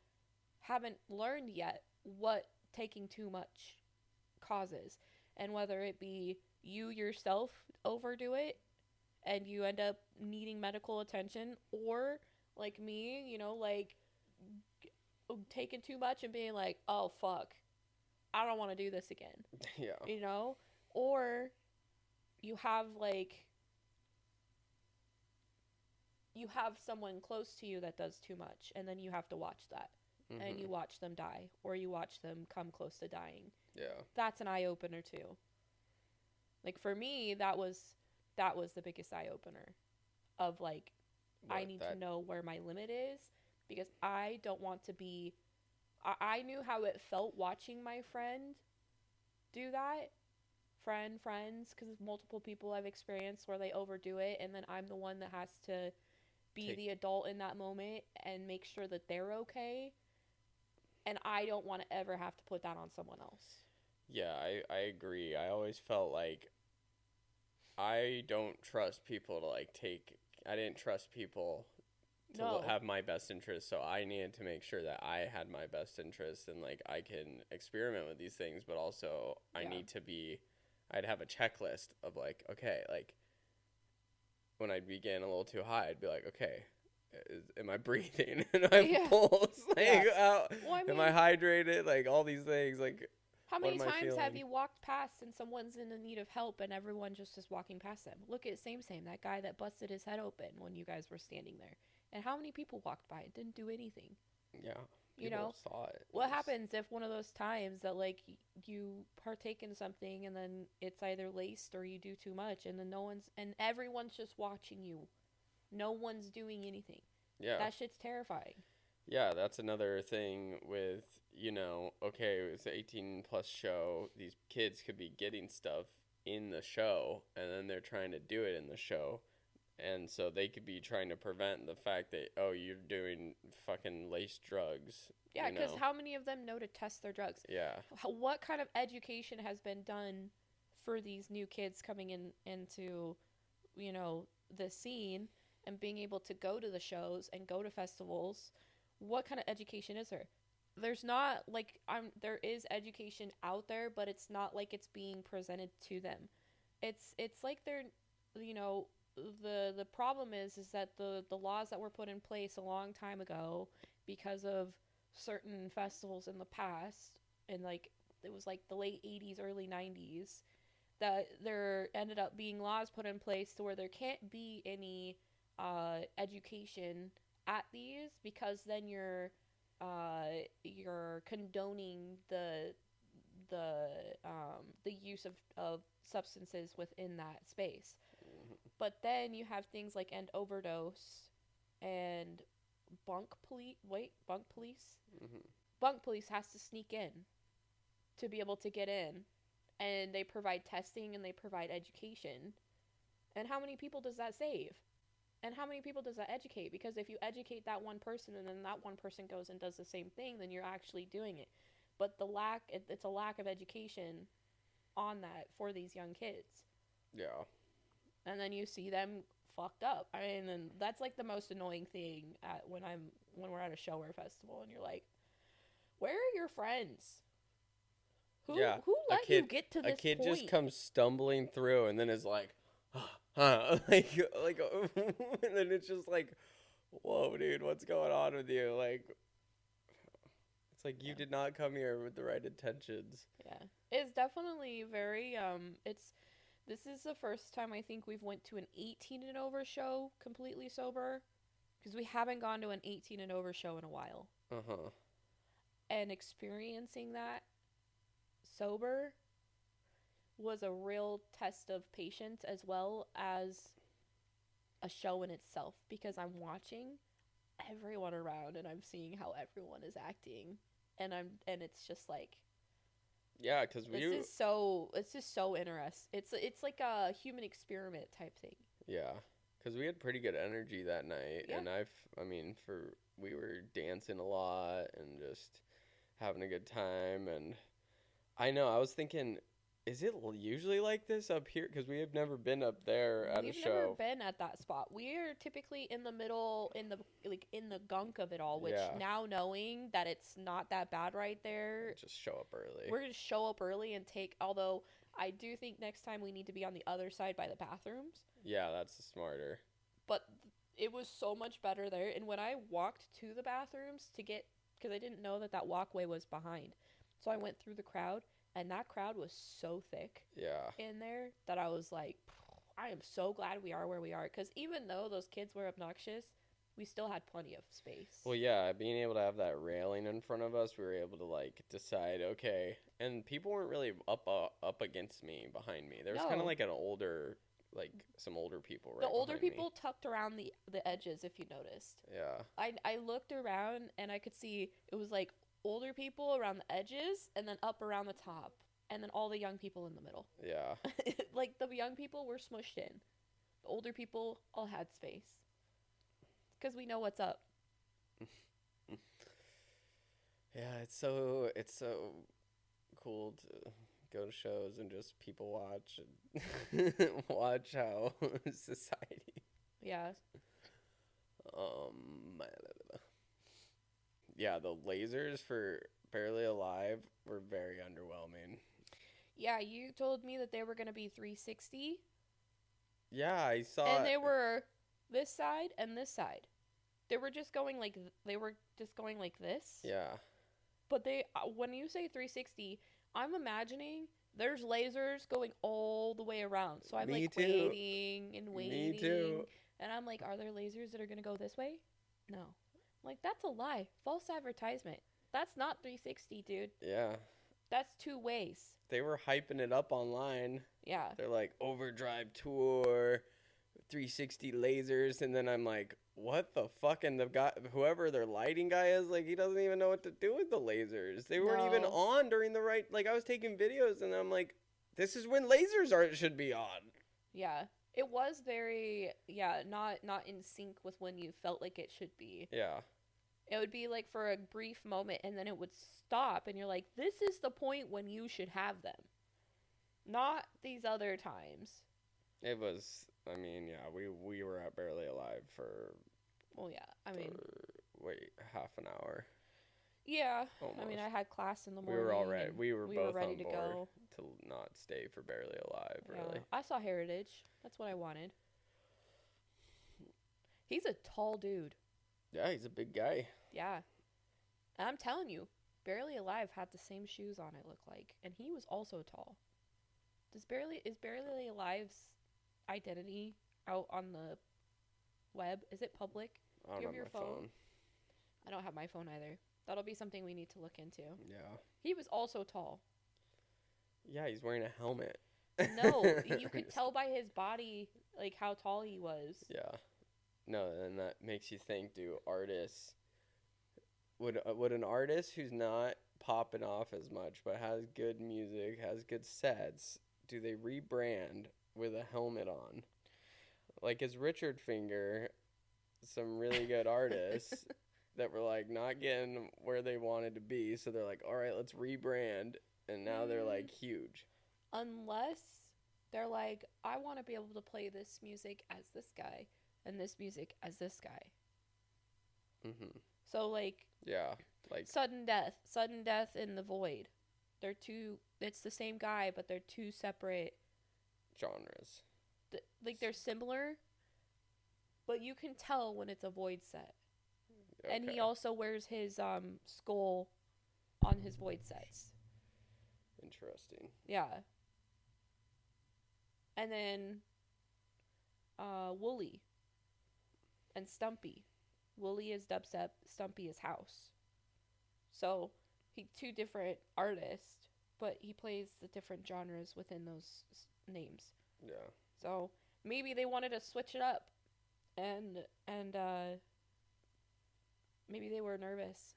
S2: haven't learned yet what taking too much causes, and whether it be you yourself overdo it and you end up needing medical attention, or like me, like taking too much and being like, oh fuck, I don't want to do this again.
S1: Yeah.
S2: Or you have someone close to you that does too much, and then you have to watch that.
S1: Mm-hmm.
S2: And you watch them die, or you watch them come close to dying.
S1: Yeah.
S2: That's an eye opener too. Like for me, that was the biggest eye opener of like, I need to know where my limit is, because I don't want to be. I knew how it felt watching my friend do that. Friends, because multiple people I've experienced where they overdo it, and then I'm the one that has to be the adult in that moment and make sure that they're okay. And I don't want to ever have to put that on someone else.
S1: Yeah, I agree. I always felt like I don't trust people to I didn't trust people to have my best interest, so I needed to make sure that I had my best interest, and like I can experiment with these things, but also I'd have a checklist of like, okay, like when I'd be getting a little too high, I'd be like, okay, am I breathing? And I have
S2: Yeah.
S1: pulse. Like,
S2: Yeah.
S1: how,
S2: Well, I
S1: am I
S2: mean,
S1: hydrated? Like, all these things. Like,
S2: how
S1: what
S2: many
S1: am I
S2: times have
S1: feeling?
S2: you walked past and someone's in the need of help and everyone just is walking past them? Look at same, that guy that busted his head open when you guys were standing there. And how many people walked by and didn't do anything?
S1: Yeah.
S2: You
S1: People
S2: know?
S1: saw it.
S2: What happens if one of those times that, like, you partake in something and then it's either laced or you do too much and then and everyone's just watching you? No one's doing anything.
S1: Yeah.
S2: That shit's terrifying.
S1: Yeah, that's another thing with, okay, it's an 18 plus show. These kids could be getting stuff in the show, and then they're trying to do it in the show. And so they could be trying to prevent the fact that, oh, you're doing fucking laced drugs.
S2: Yeah, because how many of them know to test their drugs?
S1: Yeah.
S2: What kind of education has been done for these new kids coming into, the scene and being able to go to the shows and go to festivals? What kind of education is there? There's not, like, there is education out there, but it's not like it's being presented to them. It's like they're, the problem is that the laws that were put in place a long time ago because of certain festivals in the past, and like it was like the late 80s, early 90s, that there ended up being laws put in place to where there can't be any education at these, because then you're condoning the use of substances within that space. But then you have things like end overdose and bunk police. Bunk police.
S1: Mm-hmm.
S2: Bunk police has to sneak in to be able to get in, and they provide testing and they provide education. And how many people does that save? And how many people does that educate? Because if you educate that one person and then that one person goes and does the same thing, then you're actually doing it. But it's a lack of education on that for these young kids.
S1: Yeah.
S2: And then you see them fucked up. I mean, and that's like the most annoying thing when we're at a show or a festival, and you're like, where are your friends? Who let you get to this point?
S1: A kid just comes stumbling through and then is like, like, and then it's just like, whoa, dude, what's going on with you? Like, it's like you did not come here with the right intentions.
S2: Yeah, it's definitely very This is the first time I think we've went to an 18 and over show completely sober, because we haven't gone to an 18 and over show in a while.
S1: Uh-huh.
S2: And experiencing that sober was a real test of patience as well as a show in itself, because I'm watching everyone around and I'm seeing how everyone is acting, and it's just like,
S1: yeah, because
S2: it's just so interesting. It's like a human experiment type thing.
S1: Yeah, because we had pretty good energy that night,
S2: yeah.
S1: And we were dancing a lot and just having a good time. And I know, I was thinking, is it usually like this up here? Because we have never been up there at a show.
S2: We've never been at that spot. We're typically in the middle, in the gunk of it all, which now knowing that it's not that bad right there.
S1: Just show up early.
S2: We're going to show up early and although I do think next time we need to be on the other side by the bathrooms.
S1: Yeah, that's smarter.
S2: But it was so much better there. And when I walked to the bathrooms because I didn't know that walkway was behind. So I went through the crowd. And that crowd was so thick in there that I was like, I am so glad we are where we are. Because even though those kids were obnoxious, we still had plenty of space.
S1: Well, yeah, being able to have that railing in front of us, we were able to, like, decide, okay. And people weren't really up against me, behind me. There was kind of like some older people right behind me.
S2: The older people tucked around the edges, if you noticed.
S1: Yeah.
S2: I looked around and I could see it was like older people around the edges and then up around the top, and then all the young people in the middle.
S1: Yeah.
S2: Like, the young people were smushed in. The older people all had space. Because we know what's up.
S1: Yeah, it's so cool to go to shows and just people watch and watch how society.
S2: Yeah.
S1: Yeah, the lasers for Barely Alive were very underwhelming.
S2: Yeah, you told me that they were going to be 360.
S1: Yeah, I saw
S2: And
S1: it.
S2: they were this side and this side. They were just going like this.
S1: Yeah.
S2: But they when you say 360, I'm imagining there's lasers going all the way around. So I'm
S1: Me
S2: like
S1: too.
S2: waiting and
S1: Me
S2: waiting.
S1: too.
S2: And I'm like, are there lasers that are going to go this way? No. I'm like, that's a lie. False advertisement. That's not 360, dude.
S1: Yeah.
S2: That's two ways.
S1: They were hyping it up online.
S2: Yeah.
S1: They're like, Overdrive tour, 360 lasers. And then I'm like, what the fuck? And the guy, whoever their lighting guy is, like, he doesn't even know what to do with the lasers. They weren't even
S2: No.
S1: on during the right, like, I was taking videos and I'm like, this is when lasers should be on.
S2: Yeah. It was very, not in sync with when you felt like it should be.
S1: Yeah.
S2: It would be like for a brief moment and then it would stop and you're like, this is the point when you should have them. Not these other times.
S1: It was, I mean, yeah, we were at Barely Alive for,
S2: Well, yeah, I mean,
S1: half an hour.
S2: yeah.
S1: Almost.
S2: I mean, I had class in the
S1: We
S2: morning.
S1: were all ready. We were both
S2: ready
S1: on
S2: to
S1: board
S2: go.
S1: to not stay for Barely Alive, really.
S2: Yeah. I saw Hairitage. That's what I wanted. He's a tall dude.
S1: Yeah, he's a big guy.
S2: Yeah. And I'm telling you, Barely Alive had the same shoes on, it looked like. And he was also tall. Is Barely Alive's identity out on the web? Is it public?
S1: I don't
S2: you
S1: have
S2: have
S1: my
S2: your
S1: phone.
S2: I don't have my phone either. That'll be something we need to look into.
S1: Yeah.
S2: He was also tall.
S1: Yeah, he's wearing a helmet.
S2: No, you could tell by his body, like, how tall he was.
S1: Yeah. No, and that makes you think, do artists... Would an artist who's not popping off as much, but has good music, has good sets, do they rebrand with a helmet on? Like, is Richard Finger some really good artists that were, like, not getting where they wanted to be, so they're like, all right, let's rebrand, and now they're, like, huge.
S2: Unless they're like, I want to be able to play this music as this guy, and this music as this guy.
S1: Mm-hmm.
S2: So, like...
S1: Yeah, like...
S2: Sudden Death in the Void. They're two... It's the same guy, but they're two separate...
S1: genres.
S2: Like, they're similar, but you can tell when it's a Void set. Okay. And he also wears his skull on his Void sets.
S1: Interesting.
S2: Yeah. And then Wooly and Stumpy. Wooly is dubstep, Stumpy is house. So, two different artists, but he plays the different genres within those names.
S1: Yeah.
S2: So, maybe they wanted to switch it up, and maybe they were nervous.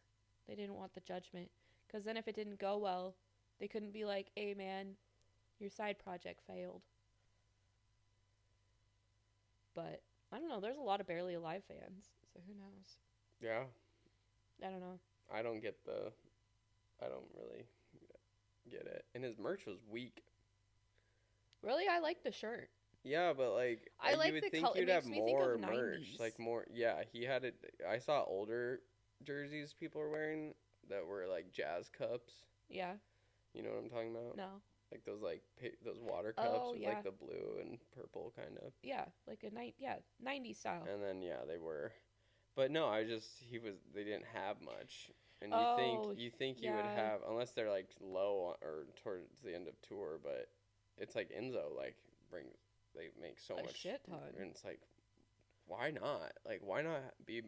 S2: They didn't want the judgment, because then if it didn't go well, they couldn't be like, hey man, your side project failed. But, I don't know, there's a lot of Barely Alive fans, so who knows?
S1: Yeah.
S2: I don't know.
S1: I don't really get it. And his merch was weak.
S2: Really? I like the shirt.
S1: Yeah, but like, you would think you'd have more merch. Like more, yeah, he had it. I saw older jerseys people were wearing that were like jazz cups.
S2: Yeah.
S1: You know what I'm talking about?
S2: No.
S1: Like those those water cups with like the blue and purple kind of.
S2: Yeah, like a 90s style.
S1: And then they were, but no, they didn't have much. And you think you would have, unless they're like low or towards the end of tour, but it's like Enzo they make so much
S2: shit ton.
S1: And it's like, why not? Like, why not be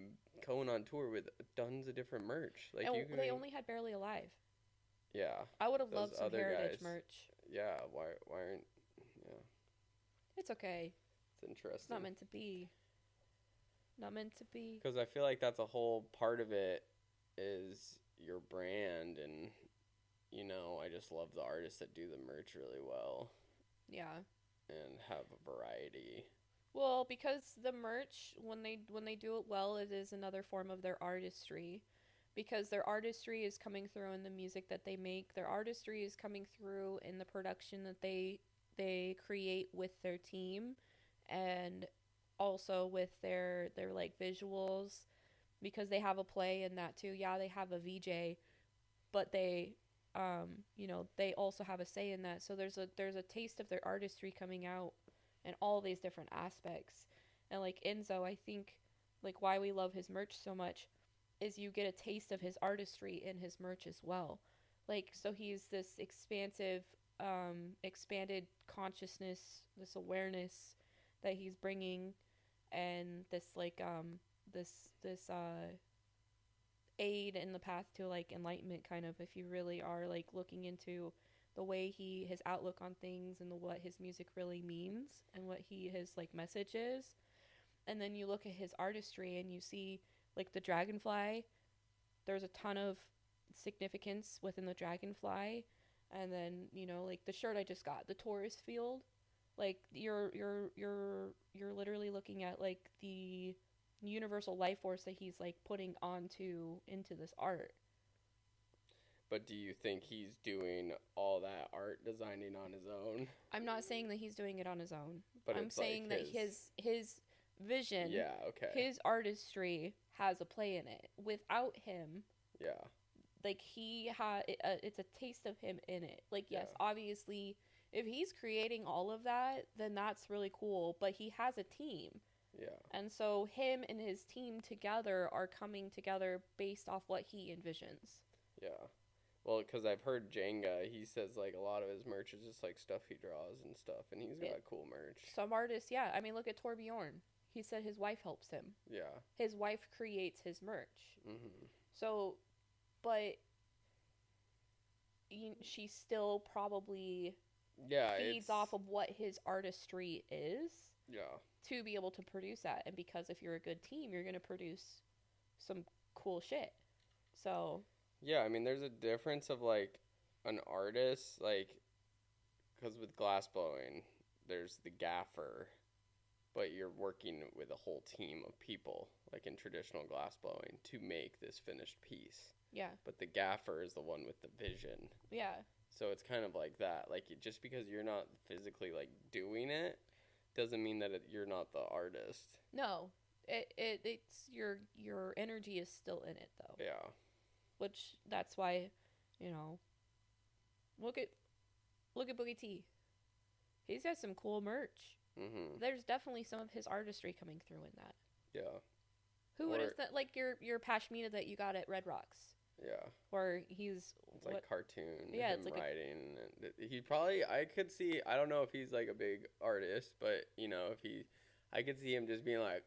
S1: going on tour with tons of different merch? Like,
S2: they only had Barely Alive.
S1: Yeah.
S2: I would have loved some Hairitage merch.
S1: Yeah, why aren't, yeah.
S2: It's okay.
S1: It's interesting.
S2: It's not meant to be. Not meant to be.
S1: Because I feel like that's a whole part of it is your brand, and, I just love the artists that do the merch really well.
S2: Yeah.
S1: And have a variety.
S2: Well, because the merch, when they do it well, it is another form of their artistry. Because their artistry is coming through in the music that they make. Their artistry is coming through in the production that they create with their team, and also with their like visuals, because they have a play in that too. Yeah, they have a VJ, but they they also have a say in that. So there's a taste of their artistry coming out, and all these different aspects. And like Enzo, I think like why we love his merch so much is you get a taste of his artistry in his merch as well. Like, so he's this expansive, expanded consciousness, this awareness that he's bringing, and this like this aid in the path to like enlightenment, kind of, if you really are like looking into the way his outlook on things and what his music really means and what his like message is. And then you look at his artistry and you see like the dragonfly. There's a ton of significance within the dragonfly. And then, you know, like the shirt I just got, the Taurus field, like you're literally looking at like the universal life force that he's like putting into this art.
S1: But do you think he's doing all that art designing on his own?
S2: I'm not saying that he's doing it on his own.
S1: But
S2: I'm saying that his vision, his artistry has a play in it. Without him, like it's a taste of him in it. Like, yes, obviously, if he's creating all of that, then that's really cool. But he has a team.
S1: Yeah.
S2: And so him and his team together are coming together based off what he envisions.
S1: Yeah. Well, because I've heard Jenga, he says like a lot of his merch is just like stuff he draws and stuff, and he's got cool merch.
S2: Some artists, yeah. I mean, look at Torbjorn. He said his wife helps him.
S1: Yeah.
S2: His wife creates his merch.
S1: Mm-hmm.
S2: So, but she still probably feeds off of what his artistry is.
S1: Yeah.
S2: To be able to produce that. And because if you're a good team, you're going to produce some cool shit. So...
S1: Yeah, I mean, there's a difference of, like, an artist, like, because with glass blowing, there's the gaffer, but you're working with a whole team of people, like in traditional glass blowing, to make this finished piece.
S2: Yeah.
S1: But the gaffer is the one with the vision.
S2: Yeah.
S1: So it's kind of like that. Like, just because you're not physically, like, doing it, doesn't mean that you're not the artist.
S2: No. It's your energy is still in it, though.
S1: Yeah.
S2: Which, that's why, you know, look at Boogie T. He's got some cool merch.
S1: Mm-hmm.
S2: There's definitely some of his artistry coming through in that.
S1: Yeah.
S2: Who would have thought, like your pashmina that you got at Red Rocks?
S1: Yeah.
S2: Or
S1: it's like cartoon.
S2: Yeah,
S1: him
S2: it's like
S1: writing. He probably, I could see, I don't know if he's like a big artist, but, you know, I could see him just being like,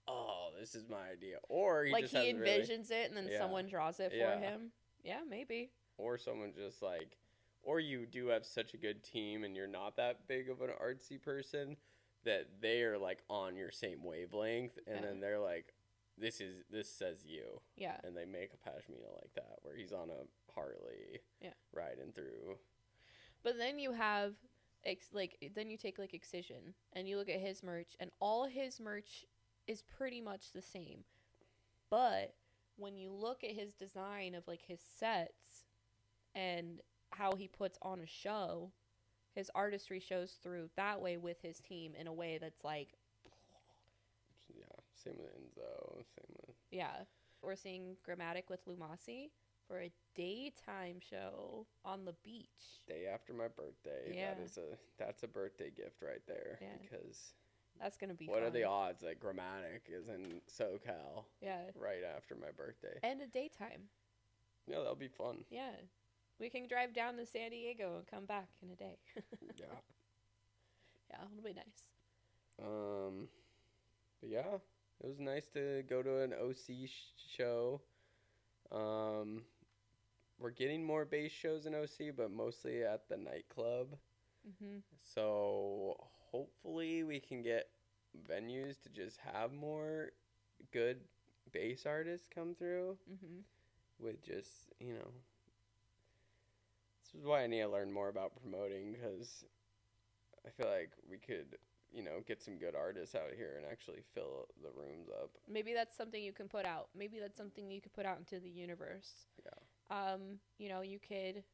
S1: oh, this is my idea. Or he
S2: like
S1: just
S2: he envisions it and then someone draws it for him. Yeah, maybe.
S1: Or someone just like, or you do have such a good team and you're not that big of an artsy person that they are like on your same wavelength, and then they're like, this says you.
S2: Yeah.
S1: And they make a pashmina like that where he's on a Harley riding through.
S2: But then you have then you take like Excision and you look at his merch, and all his merch is pretty much the same. But when you look at his design of like his sets and how he puts on a show, his artistry shows through that way with his team in a way that's like...
S1: Yeah, same with Enzo, same with...
S2: Yeah. We're seeing Grammatic with Lumasi for a daytime show on the beach.
S1: Day after my birthday.
S2: Yeah.
S1: That's a birthday gift right there.
S2: Yeah.
S1: Because...
S2: That's going to be
S1: What
S2: fun.
S1: are the odds that Grammatic is in SoCal?
S2: Yeah.
S1: Right after my birthday.
S2: And a daytime.
S1: Yeah, that'll be fun.
S2: Yeah. We can drive down to San Diego and come back in a day.
S1: Yeah.
S2: Yeah, it'll be nice.
S1: But yeah, it was nice to go to an OC show. We're getting more bass shows in OC, but mostly at the nightclub.
S2: Mm-hmm.
S1: So hopefully we can get venues to just have more good bass artists come through.
S2: Mm-hmm.
S1: With just, you know, this is why I need to learn more about promoting, because I feel like we could, you know, get some good artists out here and actually fill the rooms up.
S2: Maybe that's something you can put out. Maybe that's something you could put out into the universe.
S1: Yeah.
S2: You know, you could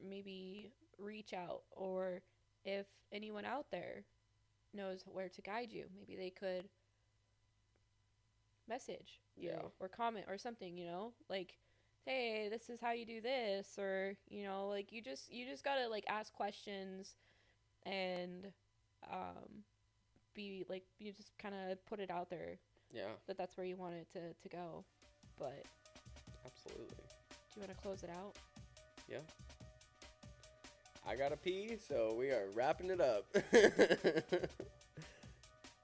S2: maybe reach out, or if anyone out there knows where to guide you, maybe they could message you or comment or something, you know, like, hey, this is how you do this, or, you know, like, you just gotta like ask questions and be like, you just kind of put it out there
S1: Yeah,
S2: that that's where you want it to go. But
S1: absolutely.
S2: do you want to close it out?
S1: Yeah. I gotta pee, so we are wrapping it up.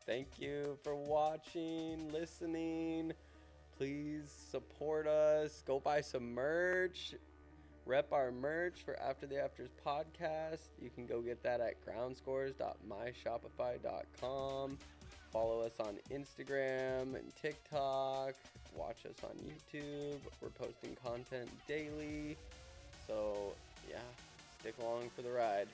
S1: Thank you for watching, listening. Please support us. Go buy some merch. Rep our merch for After the Afters podcast. You can go get that at groundscorz.myshopify.com. Follow us on Instagram and TikTok. Watch us on YouTube. We're posting content daily. So, yeah, stick along for the ride.